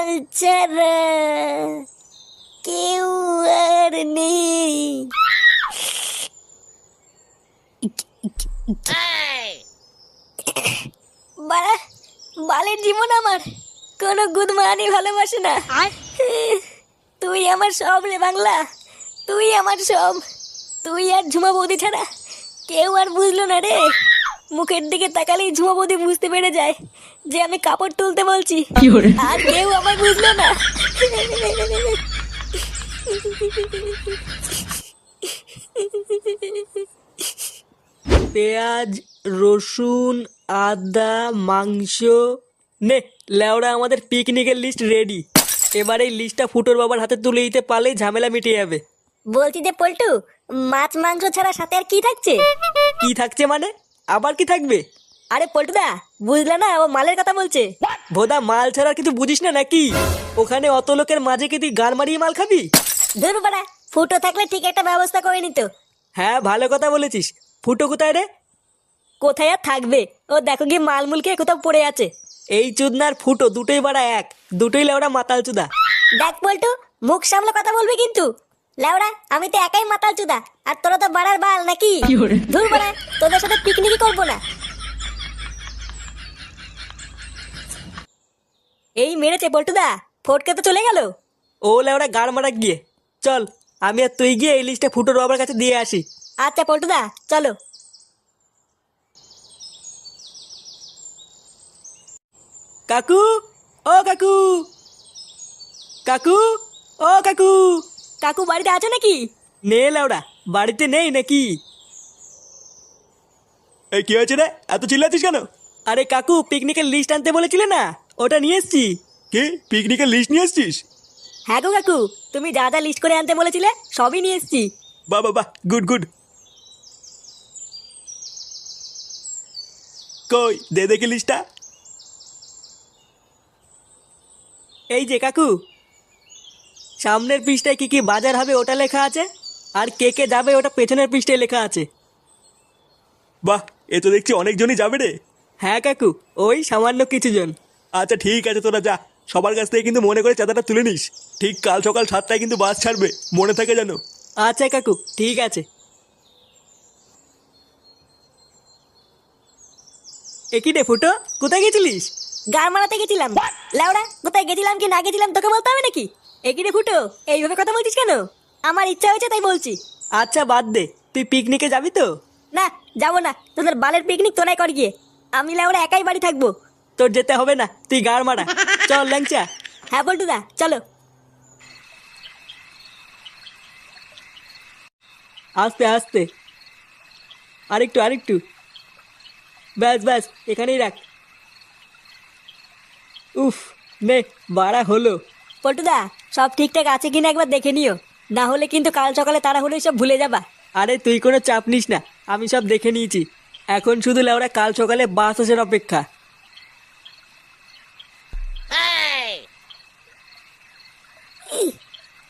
মাল ছাড়া কেউ আর নেই। বাড়া, বালের জীবন আমার কোনো গুদমানি ভালোবাসে না। তুই আমার সব রে বাংলা, তুই আমার সব। তুই আর ঝুমা বৌদি ছাড়া কেউ আর বুঝলো না রে। মুখের দিকে তাকালেই ঝুমা বৌদি বুঝতে পেরে যায় যে আমি কাপড় তুলতে বলছি, আর কেউ আমায় বুঝলো না। পেঁয়াজ, রসুন, আদা, মাংস, নে লেওড়া আমাদের পিকনিকের লিস্ট রেডি। এবার এই লিস্টটা ফুটোর বাবার হাতে তুলে দিতে পারলেই ঝামেলা মিটে যাবে। বলছি যে পল্টু, মাছ মাংস ছাড়া সাথে আর কি থাকছে? কি থাকছে মানে? আবার কি থাকবে? আরে পল্টুদা, বুঝলে না, ও মালের কথা বলছে। ভোদা, মাল ছাড়া কিছু বুঝিস না নাকি? ওখানে অত লোকের মাঝে কি তুই গাড় মারিয়ে মাল খাবি? ধুর বাড়া, ফুটো থাকলে ঠিক একটা ব্যবস্থা করে নিত। হ্যাঁ, ভালো কথা বলেছিস। ফুটো কোথায় রে? কোথায় আর থাকবে, ও দেখো গিয়ে মালমুল খেয়ে কোথাও পড়ে আছে। এই চুদনার ফুটো দুটোই বাড়া এক, দুটোই লেওড়া মাতাল চুদা। দেখ পল্টু, মুখ সামলে কথা বলবি কিন্তু। লেওড়া, আমি তো একাই মাতাল চুদা, আর তোরা তো বাড়ার বাল নাকি? ধুর বাড়া, তোদের সাথে পিকনিকই করবো না। এই মেরেছে পল্টুদা, ফটকে তো চলে গেল। ও লেওড়া গাড় মারা গিয়ে। চল, আমি আর তুই গিয়ে এই লিস্টটা ফুটোর বাবার কাছে দিয়ে আসি। আচ্ছা পল্টুদা, চলো। কাকু, ও কাকু, কাকু, ও কাকু। কাকু বাড়িতে আছো নাকি? নে লেওড়া, বাড়িতে নেই নাকি? এই কি হয়েছে রে, এত চিল্লাচ্ছিস কেন? আরে কাকু, পিকনিকের লিস্ট আনতে বলেছিলে না, ওটা নিয়ে এসছি। কি পিকনিকের লিস্ট নিয়ে এসছিস? হ্যাঁ গো কাকু, তুমি যা যা লিস্ট করে আনতে বলেছিলে সবই নিয়ে এসছি। বাহ বাহ বাহ, গুড গুড। কই দে দেখি লিস্টটা। এই যে কাকু, সামনের পৃষ্ঠায় কি কি বাজার হবে ওটা লেখা আছে, আর কে কে যাবে ওটা পেছনের পৃষ্ঠায় লেখা আছে। বাহ, এ তো দেখছি অনেকজনই যাবে রে। হ্যাঁ কাকু, ওই সামান্য কিছু জন। আচ্ছা ঠিক আছে, তোরা যা। সবার কাছ থেকে কিন্তু মনে করে চাঁদাটা তুলে নিস। ঠিক কাল সকাল 7টায় কিন্তু বাস ছাড়বে, মনে থাকে যেন। আচ্ছা কাকু, ঠিক আছে। একই রে ফুটো, কোথায় গেছিলিস? গান মারাতে গেছিলাম। লাউড়া, কোথায় গেছিলাম কি না গেছিলাম তোকে বলতে হবে নাকি? একই রে ফুটো, এইভাবে কথা বলছিস কেন? আমার ইচ্ছা হয়েছে তাই বলছি। আচ্ছা বাদ দে, তুই পিকনিকে যাবি তো? না, যাবো না, তোদের বালের পিকনিক তোরাই কর গিয়ে। আমি লাউড়া একাই বাড়ি থাকবো। তোর যেতে হবে না, তুই গাড় মারা। চল ল্যাংচা। হ্যাঁ পল্টুদা, চলো। আস্তে আস্তে, আরেকটু আরেকটু, ব্যাস ব্যাস, এখানেই রাখ। উফ, নে বাড়া হলো। পল্টুদা, সব ঠিকঠাক আছে কিনা একবার দেখে নিও, না হলে কিন্তু কাল সকালে তারা হলে সব ভুলে যাবা। আরে তুই কোনো চাপ নিস না, আমি সব দেখে নিয়েছি। এখন শুধু লেওরা কাল সকালে বাস আসার অপেক্ষা।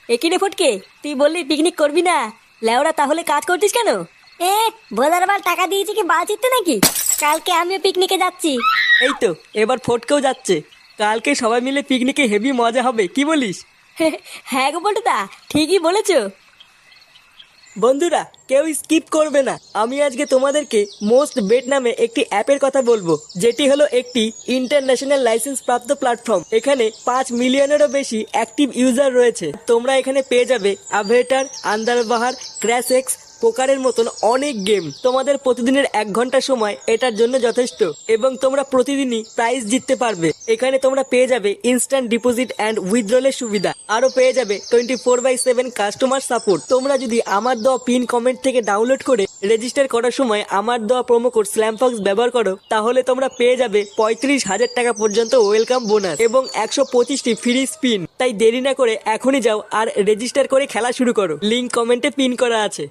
একই রে ফটকে, তুই বললি পিকনিক করবি না, লেওরা তাহলে কাজ করছিস কেন? এ ভোলার বার টাকা দিয়েছি কি বাল চিত্তে নাকি? কালকে আমিও পিকনিকে যাচ্ছি। এই তো, এবার ফটকেও যাচ্ছে। কালকে সবাই মিলে পিকনিকে হেভি মজা হবে, কি বলিস? হ্যাঁ গো পল্টুদা, ঠিকই বলেছো। বন্ধুরা, কেউ স্কিপ করবে না। আমি আজকে তোমাদেরকে মোস্ট বেট নামে একটি অ্যাপের কথা বলবো, যেটি হলো একটি ইন্টারন্যাশনাল লাইসেন্স প্রাপ্ত প্ল্যাটফর্ম। এখানে 5 মিলিয়নেরও বেশি অ্যাক্টিভ ইউজার রয়েছে। তোমরা এখানে পেয়ে যাবে অ্যাভেটার, আন্দারবাহার, ক্র্যাশ এক্স, পোকারের মতন অনেক গেম। তোমাদের প্রতিদিনের 1 ঘন্টা সময় এটার জন্য যথেষ্ট, এবং তোমরা প্রতিদিনই প্রাইজ জিততে পারবে। এখানে তোমরা পেয়ে যাবে ইনস্ট্যান্ট ডিপোজিট অ্যান্ড উইথড্রলের সুবিধা, আরো পেয়ে যাবে 24/7 কাস্টমার সাপোর্ট। তোমরা যদি আমার দেওয়া পিন কমেন্ট থেকে ডাউনলোড করে রেজিস্টার করার সময় আমার দেওয়া প্রোমো কোড স্ল্যামফক্স ব্যবহার করো, তাহলে তোমরা পেয়ে যাবে 35,000 টাকা পর্যন্ত ওয়েলকাম বোনাস এবং 125টি ফ্রি স্পিন। তাই দেরি না করে এখনই যাও আর রেজিস্টার করে খেলা শুরু করো। লিংক কমেন্টে পিন করা আছে।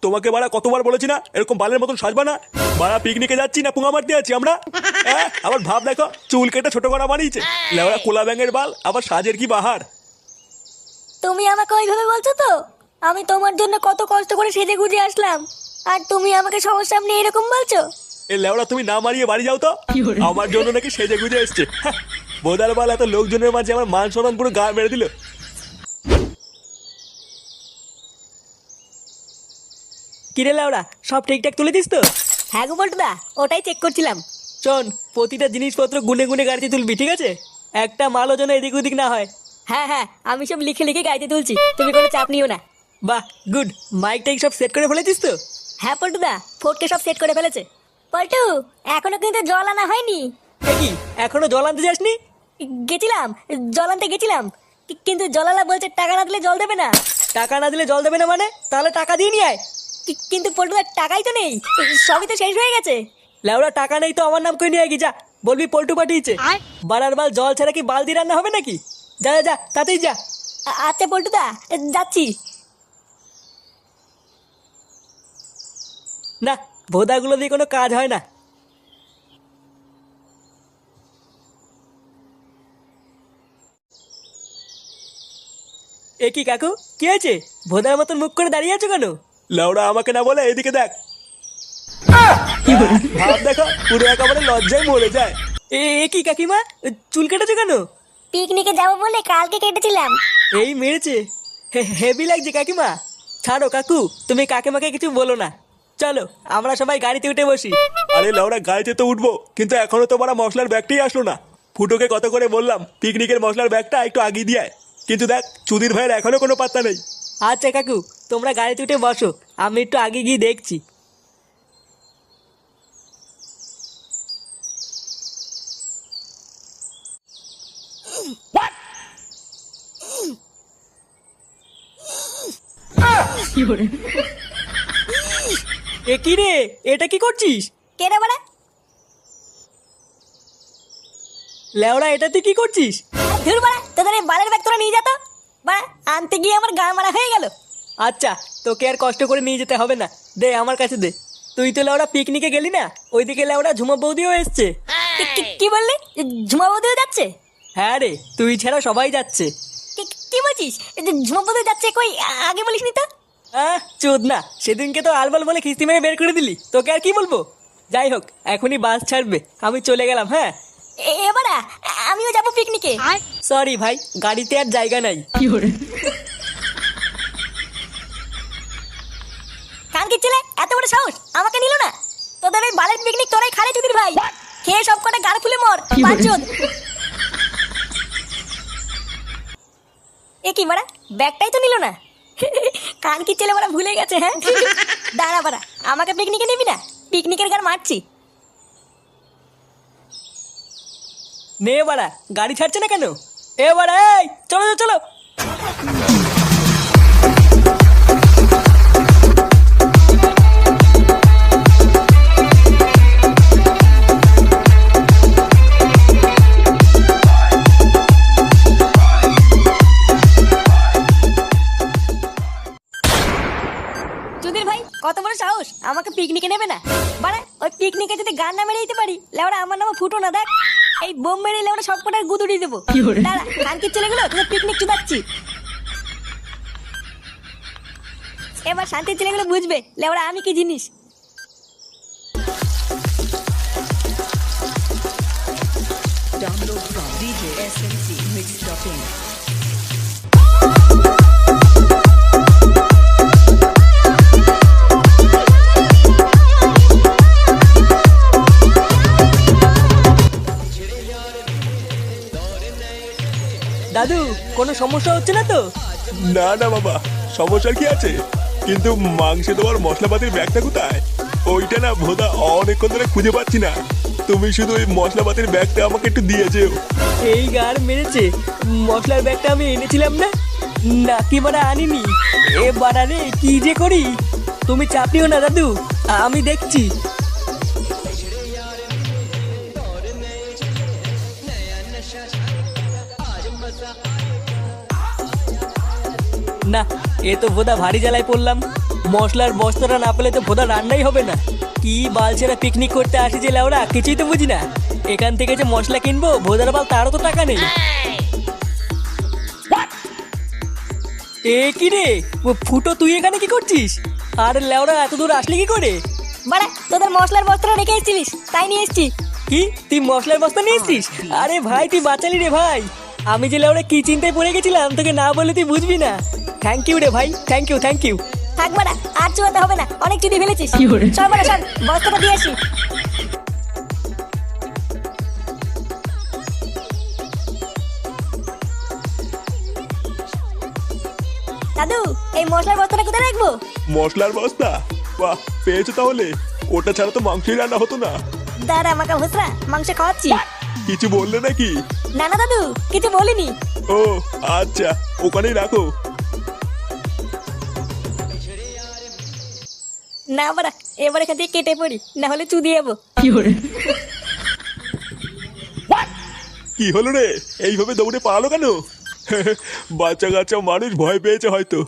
তোমাকে বাড়া কতবার বলেছি না এরকম বালের মতন সাজবা না। বাড়া পিকনিকে যাচ্ছি না পুঙা মারতে যাচ্ছি আমরা? হ্যাঁ, আবার ভাব দেখো, চুল কেটে ছোট করা বানিয়েছে লেওড়া কোলা ব্যাঙের বাল, আবার সাজের কি বাহার। তুমি আমাকে ওইভাবে বলছো তো? আমি তোমার জন্য কত কষ্ট করে সেজে গুজে আসলাম, আর তুমি আমাকে সবার সামনে এরকম বলছো? এ লেওড়া তুমি না মারিয়ে বাড়ি যাও তো। আমার জন্য নাকি সেজে গুজে এসছে। হ্যাঁ, বোদার বাল এত লোকজনের মাঝে আমার মান সম্মান পুরো গা মেরে দিল। কিরে লাউড়া, সব ঠিকঠাক তুলে দিস তো? হ্যাঁ গো পল্টুদা, ওটাই চেক করছিলাম। শোন, প্রতিটা জিনিসপত্র গুনে গুনে গাড়িতে তুলবি, ঠিক আছে? একটা মালও যেন এদিক ওদিক না হয়। হ্যাঁ হ্যাঁ, আমি সব লিখে লিখে গাড়িতে তুলছি, তুমি কোনো চাপ নিও না। বাহ, গুড। মাইক টাইক সব সেট করে ফেলেছিস তো? হ্যাঁ পল্টুদা, ফোর্টকে সব সেট করে ফেলেছে। পল্টু, এখনো কিন্তু জল আনা হয়নি। এ কি, এখনো জল আনতে যাসনি? গেছিলাম, জল আনতে গেছিলাম, কিন্তু জলালা বলছে টাকা না দিলে জল দেবে না। টাকা না দিলে জল দেবে না মানে? তাহলে টাকা দিয়ে নিয়ে আয়। কিন্তু পল্টুদা টাকাই তো নেই, সবই তো শেষ হয়ে গেছে। লেওড়া, টাকা নেই তো আমার নাম করে নিয়ে আয়, যা। বলবি পল্টু পাঠিয়েছে। বাড়ার বাল, জল ছাড়া কি বালদি রান্না হবে নাকি? যা যা যা, তাতেই যা। আচ্ছা পল্টুদা, যাচ্ছি। না, ভোদাগুলো দিয়ে কোনো কাজ হয় না। এ কি কাকু, কি হয়েছে? ভোদার মতন মুখ করে দাঁড়িয়ে আছো কেন? লেওড়া আমাকে না বলে এদিকে দেখ। ভাব দেখো, পুরো একেবারে লজ্জায় মরে যায়। এ কি কাকিমা, চুল কেটেছো কেন? পিকনিকে যাবো বলে কালকে কেটেছিলাম। এই মেরেছে, হেভি লাগছে কাকিমা। ছাড়ো কাকু, তুমি কাকিমাকে কিছু বলো না। চলো আমরা সবাই গাড়িতে উঠে বসি। আরে লেওড়া, গাড়িতে তো উঠবো, কিন্তু এখনো তো বড় মশলার ব্যাগটাই আসলো না। ফুটোকে কত করে বললাম পিকনিকের মশলার ব্যাগটা একটু আগিয়ে দিয়ে আয়, কিন্তু দেখ চুদির ভাইয়ের এখনো কোনো পাত্তা নেই। আচ্ছা কাকু, তোমরা গাড়িতে উঠে বসো, আমি একটু আগে গিয়ে দেখছি। এ কি রে, এটা কি করছিস? কে রে বাড়া? লেওড়া, এটা তুই কি করছিস? ধুর বাড়া, তোদের এই বালের ব্যাগ তোরা নিয়ে যা তো। বাড়া, আনতে গিয়ে আমার গা মারা হয়ে গেল। আচ্ছা, তোকে আর কষ্ট করে নিয়ে যেতে হবে না, দে আমার কাছে দে। তুই তো লেওড়া পিকনিকে গেলি না, ওইদিকে লেওড়া ঝুমা বৌদিও এসছে। কি বললি? ঝুমা বৌদিও যাচ্ছে? হ্যাঁ রে, তুই ছাড়া সবাই যাচ্ছে। কি বলছিস? ঝুমা বৌদি যাচ্ছে কই? আগে বলিসনি তো। চোদ না, সেদিনকে তো আলবাল বলে খিস্তি মেরে বের করে দিলি, তোকে আর কি বলবো। যাই হোক, এখনই বাস ছাড়বে, আমি চলে গেলাম। হ্যাঁ, এবারা আমিও যাবো পিকনিকে। সরি ভাই, গাড়িতে আর জায়গা নাই। কান কি ছেলে, এত বড় সাহস, আমাকে নিল না? তোদের ওই বালের পিকনিক তোরাই খালে চুদির ভাই। খেয়ে সব কটা গাড় ফুলে মর বাঞ্চোদ। এ কি মারা, ব্যাগটাই তো নিল না। কান কি ছেলে মারা ভুলে গেছে। হ্যাঁ, দাঁড়া বাড়া, আমাকে পিকনিকে নিবি না? পিকনিকের গান মারছি। নে বাড়া, গাড়ি ছাড়ছে না কেন? এ বাড়া, এই চলো চলো চলো। চুদির ভাই, কত বড় সাহস, আমাকে পিকনিকে নেবে না? বাড়া, ওই পিকনিকে যদি গান না মেরে দিতে পারি, লেওড়া আমার নামে ফুটো না। দেখ, এই বোম মেরে লেওড়া সব কটার গুদুড়ি দেবো। দাঁড়া, কানকির ছেলেগুলো, তোদের পিকনিক চুদাচ্ছি। এবার শান্তির ছেলেগুলো বুঝবে লেওড়া আমি কি জিনিস। Download from DJ SMC Mix.in. দাদু, কোনো সমস্যা হচ্ছে না তো? না না বাবা, সমস্যার কি আছে, কিন্তু মাংসে দেওয়ার মশলাপাতির ব্যাগটা কোথায়? ওইটা না ভোদা অনেকক্ষণ ধরে খুঁজে পাচ্ছি না। তুমি শুধু ওই মশলাপাতির ব্যাগটা আমাকে একটু দিয়ে যেও। এই গার মেরেছে, মশলার ব্যাগটা আমি এনেছিলাম না, নাকি বাড়া আনিনি? এ বাড়া রে, কি যে করি। তুমি চাপ নিও না দাদু, আমি দেখছি। না, এ তো ভোদা ভারী জ্বালায় পড়লাম। মশলার বস্তাটা না পেলে তো ভোদা রান্নাই হবে না। কি বালছেরা পিকনিক করতে আসি যে লেওরা, কিছুই তো বুঝি না। এখান থেকে যে মশলা কিনবো, ভোদার বাল তারও তো টাকা নেই। এ কি রে, ও ফুটো, তুই এখানে কি করছিস? আর লেওরা এত দূর আসলি কি করে? বাড়া তোদের মশলার বস্তাটা রেখে এসেছিলিস তাই নিয়ে এসেছি। কি তুই মশলার বস্তা নিয়ে এসছিস? আরে ভাই তুই বাঁচালি রে ভাই। আমি যে ওরা কি চিন্তায় পড়ে গেছিলাম তোকে না বলে তুই বুঝবি না। থ্যাংক ইউ রে ভাই, থ্যাংক ইউ থ্যাংক ইউ। থাক বাড়া আর চুয়াতে হবে না, অনেক চুদি ফেলেছিস। সর বাড়া সর, বস্তাটা দিয়ে আসি। দাদু এই মশলার বস্তাটা কোথায় রাখবো? মশলার বস্তা? বাহ, পেয়েছো তাহলে। ওটা ছাড়া তো মাংসই রান্না হতো না। দাঁড়া আমাকে ভুসরা, মাংস খাওয়াচ্ছি। কিছু বললে নাকি? না না দাদু কিছু বলিনি। ও আচ্ছা, ওখানেই রাখো। না বাড়া এবার এখান থেকে কেটে পড়ি, না হলে চুদি যাবো। কি হলো রে, এইভাবে দৌড়ে পালালো কেন? বাচ্চা কাচ্চা মানুষ ভয় পেয়েছে হয়তো।